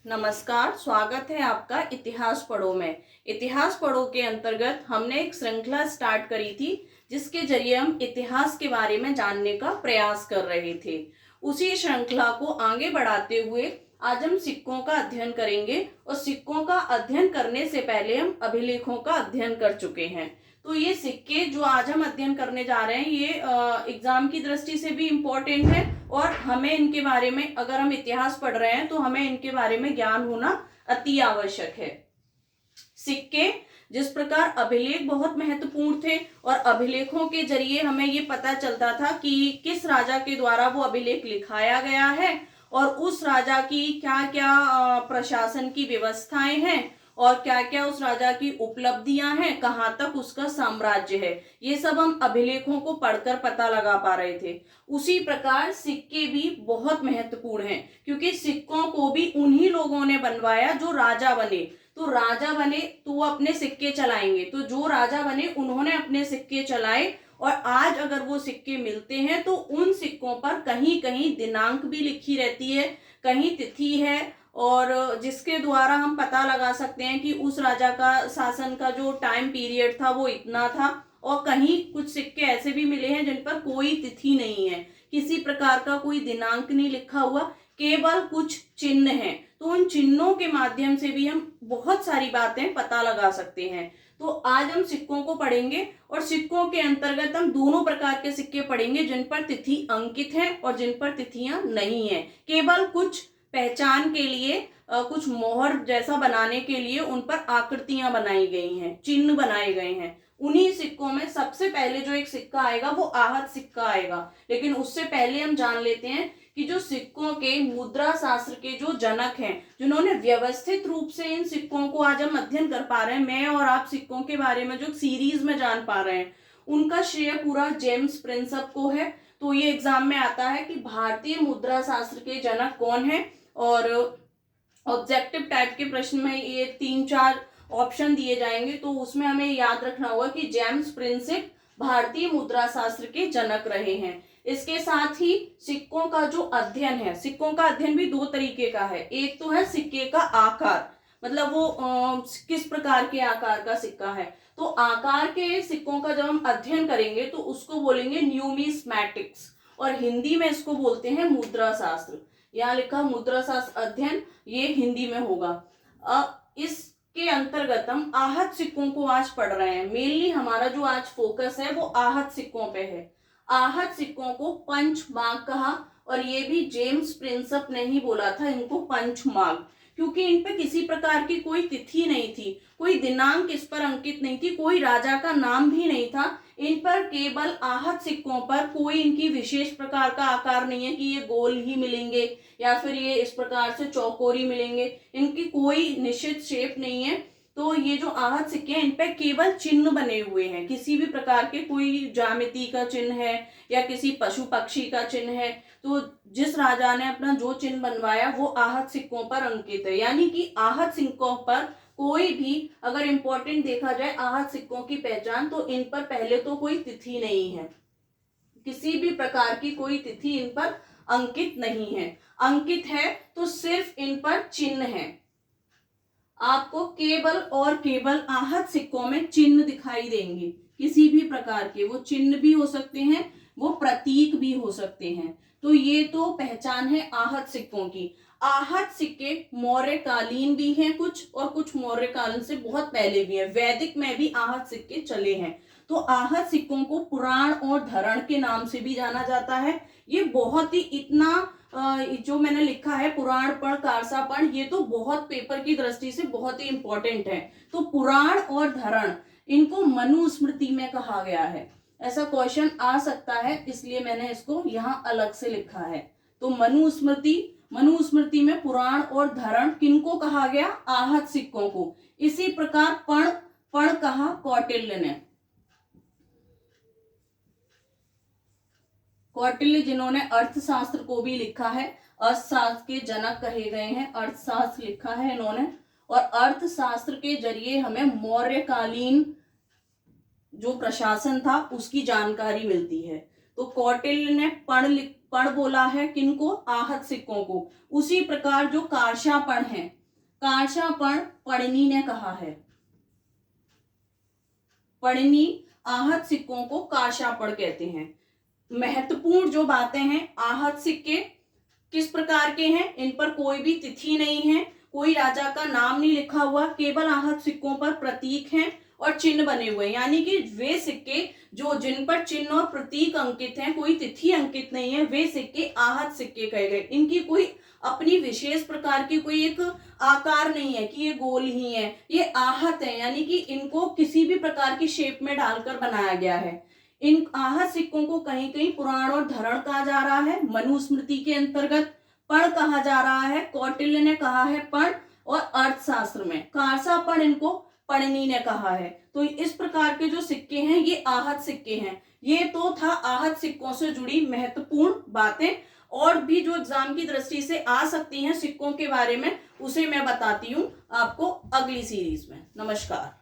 नमस्कार, स्वागत है आपका इतिहास पढ़ो में। इतिहास पढ़ो के अंतर्गत हमने एक श्रृंखला स्टार्ट करी थी जिसके जरिए हम इतिहास के बारे में जानने का प्रयास कर रहे थे। उसी श्रृंखला को आगे बढ़ाते हुए आज हम सिक्कों का अध्ययन करेंगे और सिक्कों का अध्ययन करने से पहले हम अभिलेखों का अध्ययन कर चुके हैं। तो ये सिक्के जो आज हम अध्ययन करने जा रहे हैं ये एग्जाम की दृष्टि से भी इम्पोर्टेंट है और हमें इनके बारे में, अगर हम इतिहास पढ़ रहे हैं तो हमें इनके बारे में ज्ञान होना अति आवश्यक है। सिक्के जिस प्रकार अभिलेख बहुत महत्वपूर्ण थे और अभिलेखों के जरिए हमें ये पता चलता था कि किस राजा के द्वारा वो अभिलेख लिखाया गया है और उस राजा की क्या क्या प्रशासन की व्यवस्थाएं हैं और क्या क्या उस राजा की उपलब्धियां हैं, कहाँ तक उसका साम्राज्य है, ये सब हम अभिलेखों को पढ़कर पता लगा पा रहे थे। उसी प्रकार सिक्के भी बहुत महत्वपूर्ण हैं क्योंकि सिक्कों को भी उन्हीं लोगों ने बनवाया जो राजा बने। तो राजा बने तो वो अपने सिक्के चलाएंगे, तो जो राजा बने उन्होंने अपने सिक्के चलाए और आज अगर वो सिक्के मिलते हैं तो उन सिक्कों पर कहीं कहीं दिनांक भी लिखी रहती है, कहीं तिथि है और जिसके द्वारा हम पता लगा सकते हैं कि उस राजा का शासन का जो टाइम पीरियड था वो इतना था। और कहीं कुछ सिक्के ऐसे भी मिले हैं जिन पर कोई तिथि नहीं है, किसी प्रकार का कोई दिनांक नहीं लिखा हुआ, केवल कुछ चिन्ह हैं। तो उन चिन्हों के माध्यम से भी हम बहुत सारी बातें पता लगा सकते हैं। तो आज हम सिक्कों को पढ़ेंगे और सिक्कों के अंतर्गत हम दोनों प्रकार के सिक्के पढ़ेंगे जिन पर तिथि अंकित है और जिन पर तिथियां नहीं है। केवल कुछ पहचान के लिए, कुछ मोहर जैसा बनाने के लिए उन पर आकृतियां बनाई गई हैं, चिन्ह बनाए गए हैं। उन्हीं सिक्कों में सबसे पहले जो एक सिक्का आएगा वो आहत सिक्का आएगा। लेकिन उससे पहले हम जान लेते हैं कि जो सिक्कों के मुद्रा शास्त्र के जो जनक हैं, जिन्होंने व्यवस्थित रूप से इन सिक्कों को आज हम अध्ययन कर पा रहे हैं, मैं और आप सिक्कों के बारे में जो सीरीज में जान पा रहे हैं, उनका श्रेय पूरा जेम्स प्रिंसप को है। तो ये एग्जाम में आता है कि भारतीय मुद्रा शास्त्र के जनक कौन है और ऑब्जेक्टिव टाइप के प्रश्न में ये 3-4 ऑप्शन दिए जाएंगे, तो उसमें हमें याद रखना होगा कि जेम्स प्रिंसिप भारतीय मुद्रा शास्त्र के जनक रहे हैं। इसके साथ ही सिक्कों का जो अध्ययन है, सिक्कों का अध्ययन भी दो तरीके का है। एक तो है सिक्के का आकार, मतलब वो किस प्रकार के आकार का सिक्का है। तो आकार के सिक्कों का जब हम अध्ययन करेंगे तो उसको बोलेंगे न्यूमिस्मैटिक्स और हिंदी में इसको बोलते हैं मुद्रा शास्त्र। यहाँ लिखा मुद्रा शास्त्र अध्ययन, ये हिंदी में होगा। इसके अंतर्गत हम आहत सिक्कों को आज पढ़ रहे हैं। मेनली हमारा जो आज फोकस है वो आहत सिक्कों पे है। आहत सिक्कों को पंचमाग कहा और ये भी जेम्स प्रिंसप ने ही बोला था इनको पंचमाग, क्योंकि इन पे किसी प्रकार की कोई तिथि नहीं थी, कोई दिनांक इस पर अंकित नहीं थी, कोई राजा का नाम भी नहीं था। इन पर केवल आहत सिक्कों पर कोई इनकी विशेष प्रकार का आकार नहीं है कि ये गोल ही मिलेंगे या फिर ये इस प्रकार से चौकोरी मिलेंगे, इनकी कोई निश्चित शेप नहीं है। तो ये जो आहत सिक्के हैं इन पे केवल चिन्ह बने हुए हैं, किसी भी प्रकार के कोई ज्यामिति का चिन्ह है या किसी पशु पक्षी का चिन्ह है। तो जिस राजा ने अपना जो चिन्ह बनवाया वो आहत सिक्कों पर अंकित है, यानी कि आहत सिक्कों पर कोई भी, अगर इंपॉर्टेंट देखा जाए आहत सिक्कों की पहचान, तो इन पर पहले तो कोई तिथि नहीं है, किसी भी प्रकार की कोई तिथि इन पर अंकित नहीं है। अंकित है तो सिर्फ इन पर चिन्ह है। आपको केवल और केवल आहत सिक्कों में चिन्ह दिखाई देंगे, किसी भी प्रकार के, वो चिन्ह भी हो सकते हैं, वो प्रतीक भी हो सकते हैं। तो ये तो पहचान है आहत सिक्कों की। आहत सिक्के मौर्य कालीन भी हैं कुछ और कुछ मौर्य कालीन से बहुत पहले भी हैं। वैदिक में भी आहत सिक्के चले हैं। तो आहत सिक्कों को पुराण और धरण के नाम से भी जाना जाता है। ये बहुत ही इतना जो मैंने लिखा है पुराण पण कारसा पण, ये तो बहुत पेपर की दृष्टि से बहुत ही इंपॉर्टेंट है। तो पुराण और धरण इनको मनुस्मृति में कहा गया है, ऐसा क्वेश्चन आ सकता है, इसलिए मैंने इसको यहाँ अलग से लिखा है। तो मनुस्मृति में पुराण और धरण किनको कहा गया? आहत सिक्कों को। इसी प्रकार पण कहा कौटिल्य ने। कौटिल्य जिन्होंने अर्थशास्त्र को भी लिखा है, अर्थशास्त्र के जनक कहे गए हैं, अर्थशास्त्र लिखा है इन्होंने। और अर्थशास्त्र के जरिए हमें मौर्यकालीन जो प्रशासन था उसकी जानकारी मिलती है। तो कौटिल्य ने पण बोला है, किनको? आहत सिक्कों को। उसी प्रकार जो कारशापण है, कारशापण पढ़नी ने कहा है। पढ़नी आहत सिक्कों को कारशापण कहते हैं। महत्वपूर्ण जो बातें हैं, आहत सिक्के किस प्रकार के हैं? इन पर कोई भी तिथि नहीं है, कोई राजा का नाम नहीं लिखा हुआ, केवल आहत सिक्कों पर प्रतीक हैं और चिन्ह बने हुए हैं। यानी कि वे सिक्के जो जिन पर चिन्ह और प्रतीक अंकित हैं, कोई तिथि अंकित नहीं है, वे सिक्के आहत सिक्के कहे गए। इनकी कोई अपनी विशेष प्रकार की कोई एक आकार नहीं है कि ये गोल ही है, ये आहत है, यानी कि इनको किसी भी प्रकार की शेप में डालकर बनाया गया है। इन आहत सिक्कों को कहीं कहीं पुराण और धरण कहा जा रहा है, मनुस्मृति के अंतर्गत पण कहा जा रहा है, कौटिल्य ने कहा है पण, और अर्थशास्त्र में कारशापण इनको पढ़नी ने कहा है। तो इस प्रकार के जो सिक्के हैं ये आहत सिक्के हैं। ये तो था आहत सिक्कों से जुड़ी महत्वपूर्ण बातें, और भी जो एग्जाम की दृष्टि से आ सकती हैं सिक्कों के बारे में, उसे मैं बताती हूँ आपको अगली सीरीज में। नमस्कार।